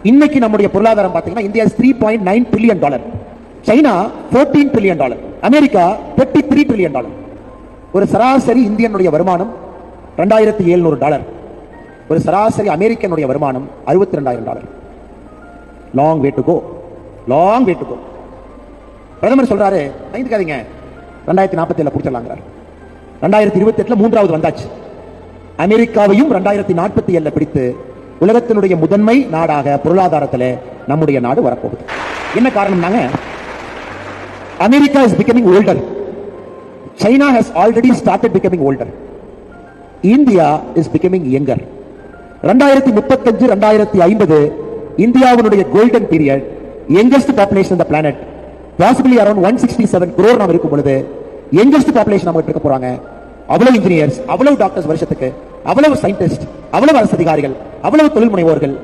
இன்னைக்கு நம்முடைய பொருளாதாரம் பாத்தீங்கன்னா India $3.9 trillion, China $14 trillion, America $33 trillion. ஒரு சராசரி இந்தியனுடைய வருமானம் $2,700, ஒரு சராசரி அமெரிக்கனுடைய வருமானம் $62,000. Long way to go, long way to go. பிரதமர் சொல்றாரு, பயந்துக்காதீங்க, 2047 பிடிச்சிடலாங்கிறார். 2028 மூன்றாவது வந்தாச்சு. அமெரிக்காவையும் 2047 பிடித்து உலகத்தினுடைய முதன்மை நாடாக பொருளாதாரத்தில் நம்முடைய நாடு வரப்போகுது. என்ன காரணம்னாங்க, America is becoming older, China has already started becoming older, India is becoming younger. 2035 2050 இந்தியாவுடைய golden period, youngest population the planet, possibly around 167 crore நாம் இருக்கும் பொழுது யங்கஸ்ட் பாப்புலேஷன் நம்ம இருக்க போறாங்க. அவ்வளவு இன்ஜினியர்ஸ், அவ்வளவு டாக்டர்ஸ் வருஷத்துக்கு, அவ்வளவு சயின்டிஸ்ட், அவ்வளவு அரசு அதிகாரிகள், அவ்வளவு தொழில் முனைவோர்கள்,